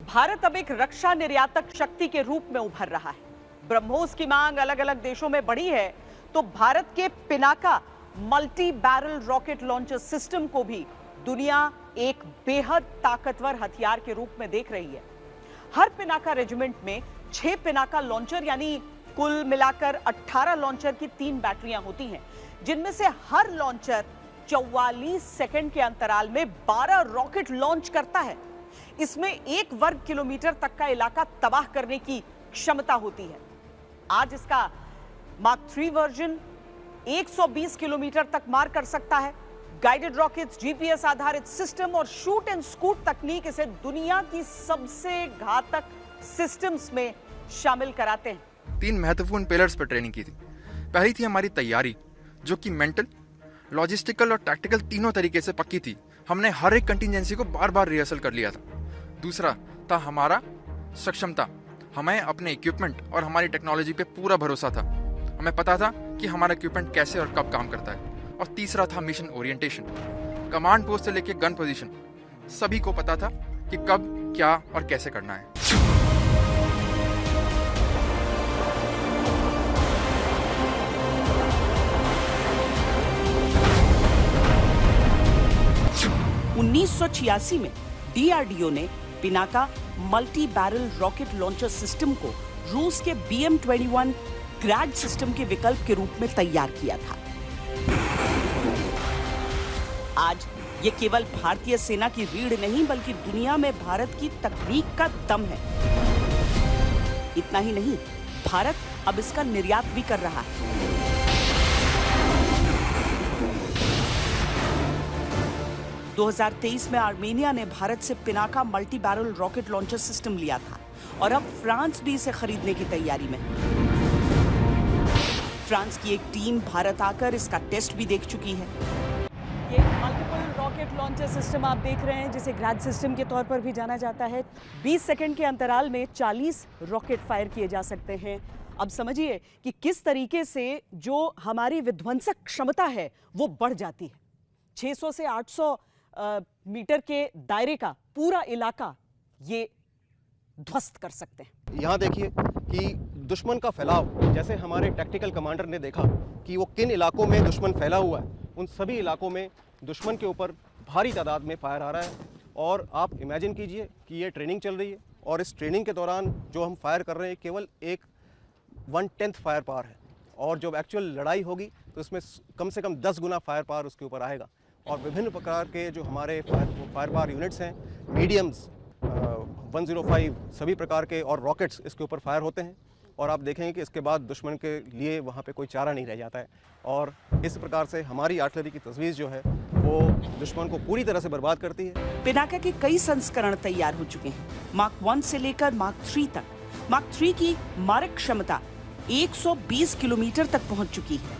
भारत अब एक रक्षा निर्यातक शक्ति के रूप में उभर रहा है। ब्रह्मोस की मांग अलग अलग देशों में बढ़ी है, तो भारत के Pinaka multi barrel rocket launcher system को भी दुनिया एक बेहद ताकतवर हथियार के रूप में देख रही है। हर पिनाका रेजिमेंट में 6 पिनाका लॉन्चर यानी कुल मिलाकर 18 लॉन्चर की 3 बैटरियां होती हैं, जिनमें से हर लॉन्चर 44 सेकंड के अंतराल में 12 रॉकेट लॉन्च करता है। इसमें 1 वर्ग किलोमीटर तक का इलाका तबाह करने की क्षमता होती है। आज इसका मार्क 3 वर्जन 120 किलोमीटर तक मार कर सकता है। गाइडेड रॉकेट्स, जीपीएस आधारित सिस्टम और शूट एंड स्कूट तकनीक इसे दुनिया की सबसे घातक सिस्टम्स में शामिल कराते हैं। 3 महत्वपूर्ण पिलर्स पर ट्रेनिंग की थी। पहली थी हमारी तैयारी, जो कि मेंटल, लॉजिस्टिकल और टैक्टिकल तीनों तरीके से पक्की थी। हमने हर एक कंटिजेंसी को बार बार रिहर्सल कर लिया था। दूसरा था हमारा सक्षमता। हमें अपने इक्विपमेंट और हमारी टेक्नोलॉजी पे पूरा भरोसा था। हमें पता था कि हमारा इक्विपमेंट कैसे और कब काम करता है। और तीसरा था मिशन ओरिएंटेशन। कमांड पोस्ट से लेकर गन पोजीशन सभी को पता था कि कब, क्या और कैसे करना है। (1986) में डीआरडीओ ने Pinaka multi barrel rocket launcher system को रूस के BM-21 ग्रैड सिस्टम के विकल्प के रूप में तैयार किया था। आज ये केवल भारतीय सेना की रीढ़ नहीं, बल्कि दुनिया में भारत की तकनीक का दम है। इतना ही नहीं, भारत अब इसका निर्यात भी कर रहा है। दो 2023 में आर्मेनिया ने भारत से Pinaka multi barrel rocket launcher system लिया था और अब फ्रांस भी इसे खरीदने की तैयारी में है। फ्रांस की एक टीम भारत आकर इसका टेस्ट भी देख चुकी है। ये मल्टीपल रॉकेट लॉन्चर सिस्टम आप देख रहे हैं, जिसे ग्रैड सिस्टम के तौर पर भी जाना जाता है। 20 सेकंड के अंतराल में 40 रॉकेट फायर किए जा सकते हैं। अब समझिए कि किस तरीके से जो हमारी विध्वंसक क्षमता है वो बढ़ जाती है। 600 से 800 मीटर के दायरे का पूरा इलाका ये ध्वस्त कर सकते हैं। यहाँ देखिए कि दुश्मन का फैलाव, जैसे हमारे टैक्टिकल कमांडर ने देखा कि वो किन इलाकों में दुश्मन फैला हुआ है, उन सभी इलाकों में दुश्मन के ऊपर भारी तादाद में फायर आ रहा है। और आप इमेजिन कीजिए कि ये ट्रेनिंग चल रही है और इस ट्रेनिंग के दौरान जो हम फायर कर रहे हैं केवल एक 1/10 फायर पावर है, और जब एक्चुअल लड़ाई होगी तो इसमें कम से कम 10 गुना फायर पावर उसके ऊपर आएगा। और विभिन्न प्रकार के जो हमारे फायर पावर यूनिट्स हैं, मीडियम्स, 105 सभी प्रकार के और रॉकेट्स इसके ऊपर फायर होते हैं। और आप देखेंगे कि इसके बाद दुश्मन के लिए वहाँ पे कोई चारा नहीं रह जाता है। और इस प्रकार से हमारी आर्टिलरी की तजवीज़ जो है वो दुश्मन को पूरी तरह से बर्बाद करती है। पिनाका के कई संस्करण तैयार हो चुके हैं, मार्क 1 से लेकर मार्क 3 तक। मार्क 3 की मारक क्षमता 120 किलोमीटर तक पहुंच चुकी है।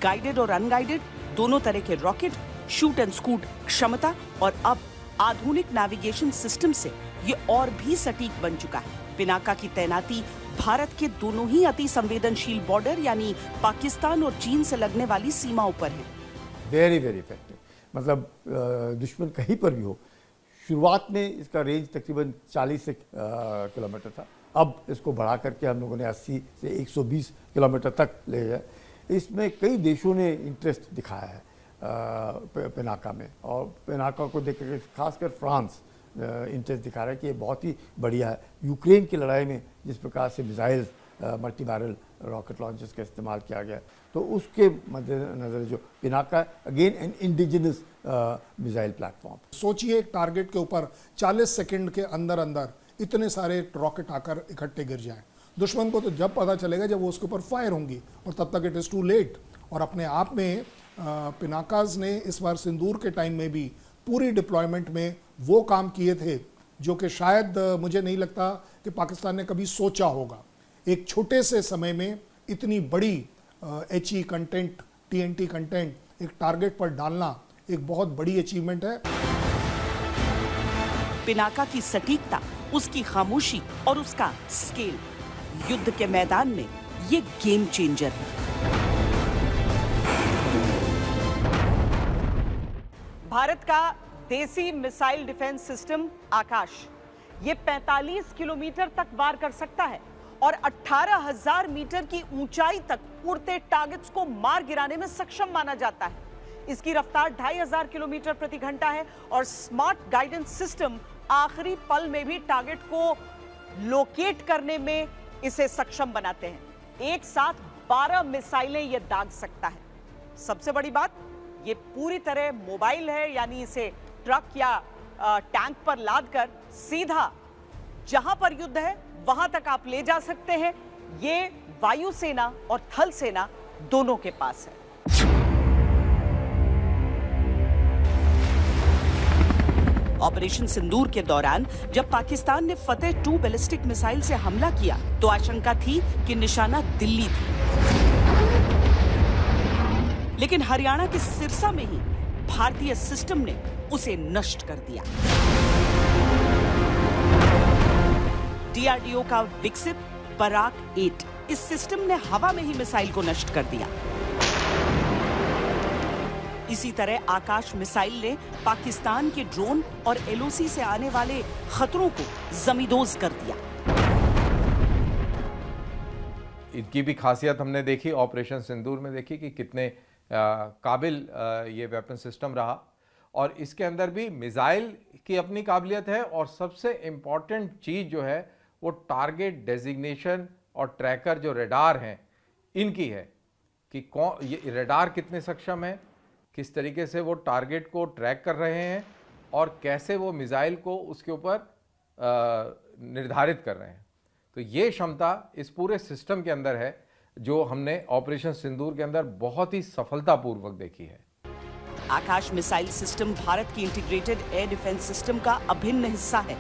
गाइडेड और अनगाइडेड दोनों तरह के रॉकेट, शूट एंड स्कूट क्षमता और अब आधुनिक नेविगेशन सिस्टम से ये और भी सटीक बन चुका है। पिनाका की तैनाती भारत के दोनों ही अति संवेदनशील बॉर्डर यानी पाकिस्तान और चीन से लगने वाली सीमाओं पर है। वेरी वेरी इफेक्टिव, मतलब दुश्मन कहीं पर भी हो। शुरुआत में इसका रेंज तकरीबन 40 किलोमीटर था, अब इसको बढ़ा करके हम लोगों ने 80 से 120 किलोमीटर तक ले जाए। इसमें कई देशों ने इंटरेस्ट दिखाया है पिनाका में, और पिनाका को देख कर खासकर फ्रांस इंटरेस्ट दिखा रहा है कि ये बहुत ही बढ़िया है। यूक्रेन की लड़ाई में जिस प्रकार से missiles, multi barrel rocket launchers का इस्तेमाल किया गया, तो उसके मद्देनजर जो Pinaka again an indigenous missile platform. सोचिए एक टारगेट के ऊपर 40 सेकंड के अंदर अंदर इतने सारे रॉकेट आकर इकट्ठे गिर जाएं। दुश्मन को तो जब पता चलेगा जब वो उसके ऊपर फायर होंगी, और तब तक इट इज़ टू लेट। और अपने आप में पिनाकाज ने इस बार सिंदूर के टाइम में भी पूरी डिप्लॉयमेंट में वो काम किए थे जो कि शायद मुझे नहीं लगता कि पाकिस्तान ने कभी सोचा होगा। एक छोटे से समय में इतनी बड़ी HE कंटेंट, TNT कंटेंट एक टारगेट पर डालना एक बहुत बड़ी अचीवमेंट है। पिनाका की सटीकता, उसकी खामोशी और उसका स्केल युद्ध के मैदान में ये गेम चेंजर है। भारत का देसी मिसाइल डिफेंस सिस्टम आकाश, ये 45 किलोमीटर तक वार कर सकता है और 18,000 मीटर की ऊंचाई तक उड़ते टारगेट्स को मार गिराने में सक्षम माना जाता है। इसकी रफ्तार 2,500 किलोमीटर प्रति घंटा है और स्मार्ट गाइडेंस सिस्टम आखिरी पल में भी टारगेट को लोकेट करने में इसे सक्षम बनाते हैं। एक साथ 12 मिसाइलें यह दाग सकता है। सबसे बड़ी बात, यह पूरी तरह मोबाइल है, यानी इसे ट्रक या टैंक पर लादकर सीधा जहां पर युद्ध है वहां तक आप ले जा सकते हैं। यह वायुसेना और थल सेना दोनों के पास है। ऑपरेशन सिंदूर के दौरान जब पाकिस्तान ने फतेह 2 बैलिस्टिक मिसाइल से हमला किया तो आशंका थी कि निशाना दिल्ली थी, लेकिन हरियाणा के सिरसा में ही भारतीय सिस्टम ने उसे नष्ट कर दिया। डीआरडीओ का विकसित पराग 8 इस सिस्टम ने हवा में ही मिसाइल को नष्ट कर दिया। इसी तरह आकाश मिसाइल ने पाकिस्तान के ड्रोन और एलओसी से आने वाले खतरों को जमींदोज कर दिया। इनकी भी खासियत हमने देखी, ऑपरेशन सिंदूर में देखी कि कितने काबिल ये वेपन सिस्टम रहा, और इसके अंदर भी मिसाइल की अपनी काबिलियत है, और सबसे इम्पॉर्टेंट चीज़ जो है वो टारगेट डेजिग्नेशन और ट्रैकर जो रडार हैं इनकी है कि कौन ये रडार कितने सक्षम है, किस तरीके से वो टारगेट को ट्रैक कर रहे हैं और कैसे वो मिसाइल को उसके ऊपर निर्धारित कर रहे हैं। तो ये क्षमता इस पूरे सिस्टम के अंदर है जो हमने ऑपरेशन सिंदूर के अंदर बहुत ही सफलतापूर्वक देखी है। आकाश मिसाइल सिस्टम भारत की इंटीग्रेटेड एयर डिफेंस सिस्टम का अभिन्न हिस्सा है।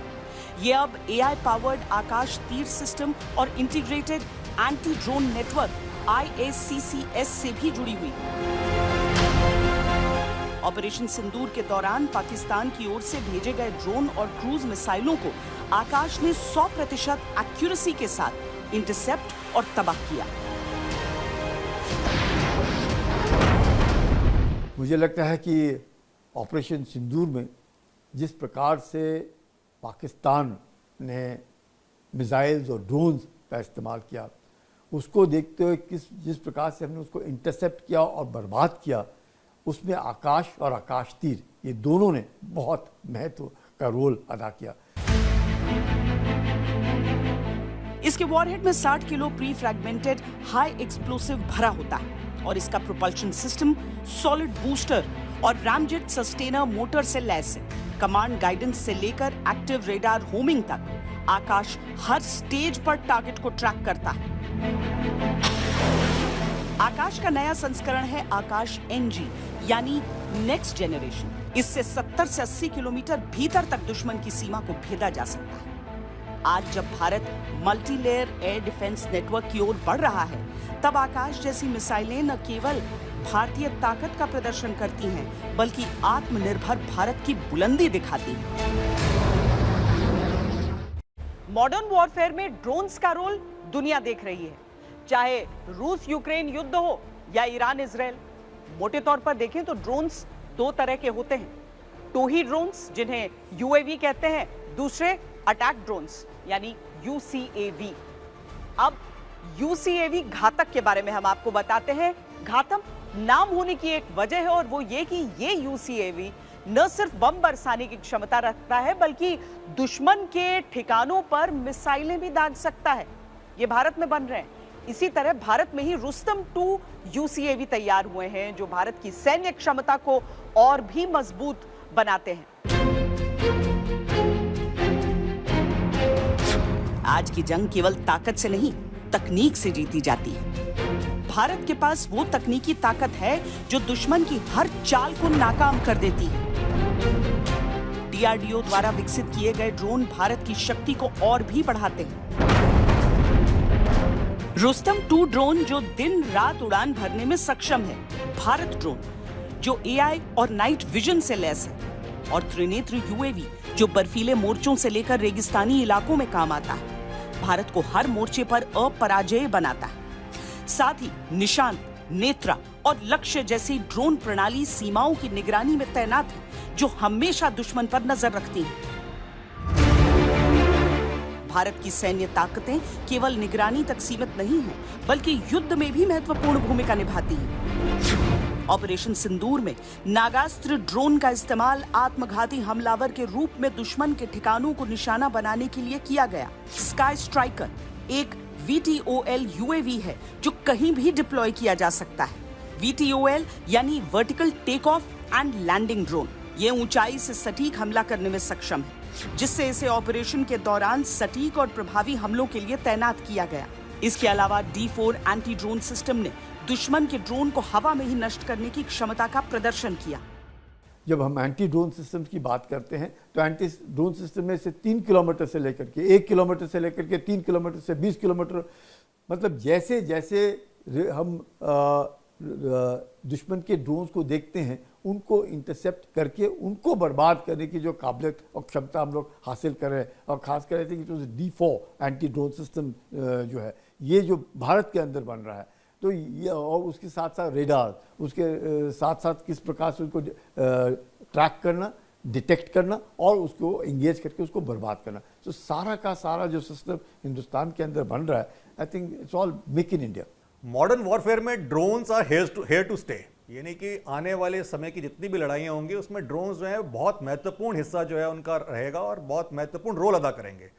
ये अब एआई पावर्ड आकाश तीर सिस्टम और integrated anti drone network IACCS से भी जुड़ी हुई। ऑपरेशन सिंदूर के दौरान पाकिस्तान की ओर से भेजे गए ड्रोन और क्रूज मिसाइलों को आकाश ने 100% एक्यूरेसी के साथ इंटरसेप्ट और तबाह किया। मुझे लगता है कि ऑपरेशन सिंदूर में जिस प्रकार से पाकिस्तान ने मिसाइल्स और ड्रोन्स का इस्तेमाल किया, उसको देखते हुए जिस प्रकार से हमने उसको इंटरसेप्ट किया और बर्बाद किया, उसमें आकाश और आकाश तीर ये दोनों ने बहुत महत्व का रोल अदा किया। इसके वॉरहेड में 60 kilo pre fragmented high explosive भरा होता है और इसका प्रोपल्शन सिस्टम सॉलिड बूस्टर और रैमजेट सस्टेनर मोटर से लैस है। कमांड गाइडेंस से लेकर एक्टिव रेडार होमिंग तक आकाश हर स्टेज पर टारगेट को ट्रैक करता है। आकाश का नया संस्करण है आकाश NG यानी नेक्स्ट जनरेशन। इससे 70 से 80 किलोमीटर भीतर तक दुश्मन की सीमा को भेदा जा सकता है। आज जब Bharat multi layer air defence network की ओर बढ़ रहा है, तब आकाश जैसी मिसाइलें न केवल भारतीय ताकत का प्रदर्शन करती हैं, बल्कि आत्मनिर्भर भारत की बुलंदी दिखाती हैं। मॉडर्न वॉरफेयर में ड्रोन्स का रोल दुनिया देख रही है, चाहे रूस यूक्रेन युद्ध हो या ईरान इजराइल। मोटे तौर पर देखें तो ड्रोन्स दो तरह के होते हैं, टोही ड्रोन्स जिन्हें UAV कहते हैं, दूसरे अटैक ड्रोन्स यानी UCAV। अब UCAV घातक के बारे में हम आपको बताते हैं। घातक नाम होने की एक वजह है और वो ये कि ये UCAV न सिर्फ बम बरसाने की क्षमता रखता है, बल्कि दुश्मन के ठिकानों पर मिसाइलें भी दाग सकता है। ये भारत में बन रहे हैं। इसी तरह भारत में ही रुस्तम 2 UCAV तैयार हुए हैं जो भारत की सैन्य क्षमता को और भी मजबूत बनाते हैं। आज की जंग केवल ताकत से नहीं, तकनीक से जीती जाती है। भारत के पास वो तकनीकी ताकत है जो दुश्मन की हर चाल को नाकाम कर देती है। DRDO द्वारा विकसित किए गए ड्रोन भारत की शक्ति को और भी बढ़ाते हैं। रुस्तम 2 ड्रोन जो दिन रात उड़ान भरने में सक्षम है, भारत ड्रोन जो AI और नाइट विजन से लैस है, और त्रिनेत्र UAV जो बर्फीले मोर्चों से लेकर रेगिस्तानी इलाकों में काम आता है, भारत को हर मोर्चे पर अपराजय बनाता है। साथ ही निशान, नेत्रा और लक्ष्य जैसी ड्रोन प्रणाली सीमाओं की निगरानी में तैनात है, जो हमेशा दुश्मन पर नजर रखती है। भारत की सैन्य ताकतें केवल निगरानी तक सीमित नहीं हैं, बल्कि युद्ध में भी महत्वपूर्ण भूमिका निभाती हैं। ऑपरेशन सिंदूर में नागास्त्र ड्रोन का इस्तेमाल आत्मघाती हमलावर के रूप में दुश्मन के ठिकानों को निशाना बनाने के लिए किया गया। स्काई स्ट्राइकर एक VTOL UAV है जो कहीं भी डिप्लॉय किया जा सकता है। VTOL यानी vertical take off and landing drone. ये ऊंचाई से सटीक हमला करने में सक्षम है, जिससे इसे ऑपरेशन के दौरान सटीक और प्रभावी हमलों के लिए तैनात किया गया। इसके अलावा D4 एंटी ड्रोन सिस्टम ने दुश्मन के ड्रोन को हवा में ही नष्ट करने की क्षमता का प्रदर्शन किया। जब हम एंटी ड्रोन सिस्टम की बात करते हैं तो एंटी ड्रोन सिस्टम में से 3 किलोमीटर से लेकर के 1 किलोमीटर से लेकर के 3 किलोमीटर से 20 किलोमीटर, मतलब जैसे जैसे हम दुश्मन के ड्रोन्स को देखते हैं उनको इंटरसेप्ट करके उनको बर्बाद करने की जो काबिलियत और क्षमता हम लोग हासिल कर रहे हैं, और खास कर रहे थे कि D4 एंटी ड्रोन सिस्टम जो है ये जो भारत के अंदर बन रहा है, तो ये और उसके साथ साथ रेडार, उसके साथ साथ किस प्रकार से उसको ट्रैक करना, डिटेक्ट करना और उसको एंगेज करके उसको बर्बाद करना, तो सारा का सारा जो सिस्टम हिंदुस्तान के अंदर बन रहा है, I think it's all make in India. Modern warfare में drones are here to stay, यानी कि आने वाले समय की जितनी भी लड़ाइयाँ होंगी उसमें ड्रोन्स जो है बहुत महत्वपूर्ण हिस्सा जो है उनका रहेगा और बहुत महत्वपूर्ण रोल अदा करेंगे।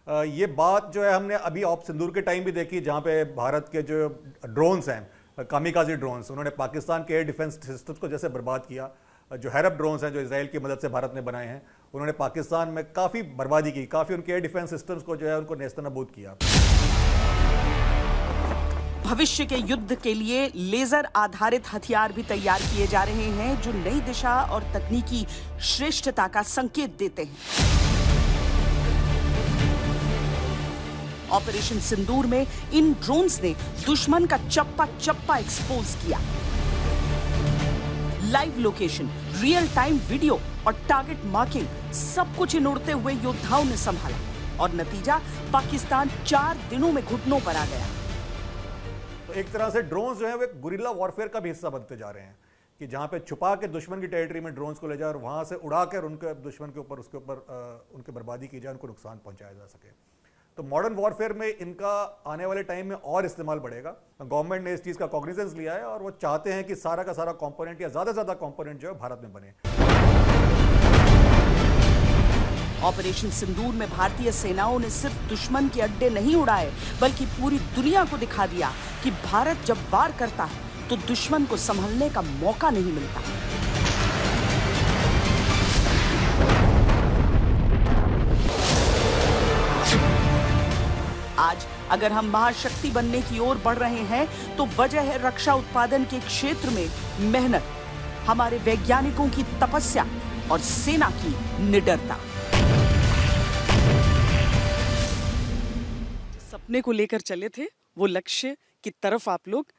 ये बात जो है हमने अभी ऑप सिंदूर के टाइम भी देखी, जहाँ पे भारत के जो ड्रोन्स हैं, कामिकाजी ड्रोन्स, उन्होंने पाकिस्तान के एयर डिफेंस सिस्टम्स को जैसे बर्बाद किया। जो हैरप ड्रोन्स हैं जो इजराइल की मदद से भारत ने बनाए हैं, उन्होंने पाकिस्तान में काफ़ी बर्बादी की, काफ़ी उनके एयर डिफेंस सिस्टम्स को जो है उनको नेस्तनाबूद किया। भविष्य के युद्ध के लिए लेजर आधारित हथियार भी तैयार किए जा रहे हैं जो नई दिशा और तकनीकी श्रेष्ठता का संकेत देते हैं। ऑपरेशन सिंदूर में इन ड्रोन्स ने दुश्मन का चप्पा चप्पा एक्सपोज किया। Live location, real time video और टारगेट मार्किंग सब कुछ इन उड़ते हुए योद्धाओं ने संभाला और नतीजा पाकिस्तान 4 दिनों में घुटनों पर आ गया। तो एक तरह से ड्रोन्स जो है वे गुरिल्ला वॉरफेयर का भी हिस्सा बनते जा रहे हैं कि जहां पे छुपा के दुश्मन की टेरिटरी में ड्रोन्स को ले जाए और वहां से उड़ाकर उनके दुश्मन के ऊपर उसके ऊपर उनकी बर्बादी की जाए, उनको नुकसान पहुंचाया जा सके। तो मॉडर्न वॉरफेयर में इनका आने वाले टाइम में और इस्तेमाल बढ़ेगा। गवर्नमेंट ने इस चीज़ का कॉग्निजेंस लिया है और वो चाहते हैं कि सारा का सारा कंपोनेंट या ज़्यादा से ज़्यादा कंपोनेंट जो है भारत में बने। ऑपरेशन सिंदूर में भारतीय सेनाओं ने सिर्फ दुश्मन के अड्डे नहीं उड़ाए, बल्कि पूरी दुनिया को दिखा दिया कि भारत जब वार करता है तो दुश्मन को संभलने का मौका नहीं मिलता। आज अगर हम महाशक्ति बनने की ओर बढ़ रहे हैं तो वजह है रक्षा उत्पादन के क्षेत्र में मेहनत, हमारे वैज्ञानिकों की तपस्या और सेना की निडरता। सपने को लेकर चले थे, वो लक्ष्य की तरफ आप लोग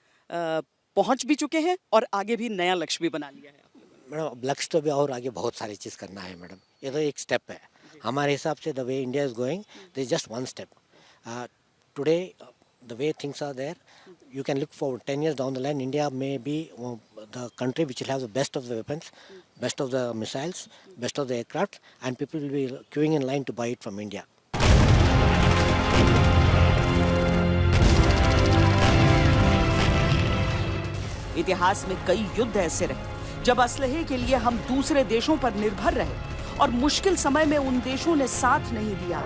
पहुंच भी चुके हैं और आगे भी नया लक्ष्य भी बना लिया है आप लोगों ने। मैडम लक्ष्य तो भी और आगे बहुत सारी चीज़ करना है मैडम, ये तो एक स्टेप है हमारे हिसाब से। The way India is going, this is just one step. Today, the way things are there, you can look forward 10 years down the line, India may be the country which will have the best of the weapons, best of the missiles, best of the aircraft, and people will be queuing in line to buy it from India. इतिहास में कई युद्ध ऐसे रहे जब असलहे के लिए हम दूसरे देशों पर निर्भर रहे और मुश्किल समय में उन देशों ने साथ नहीं दिया।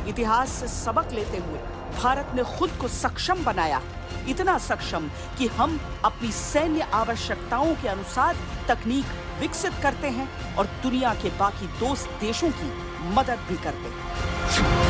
इतिहास से सबक लेते हुए भारत ने खुद को सक्षम बनाया, इतना सक्षम कि हम अपनी सैन्य आवश्यकताओं के अनुसार तकनीक विकसित करते हैं और दुनिया के बाकी दोस्त देशों की मदद भी करते हैं।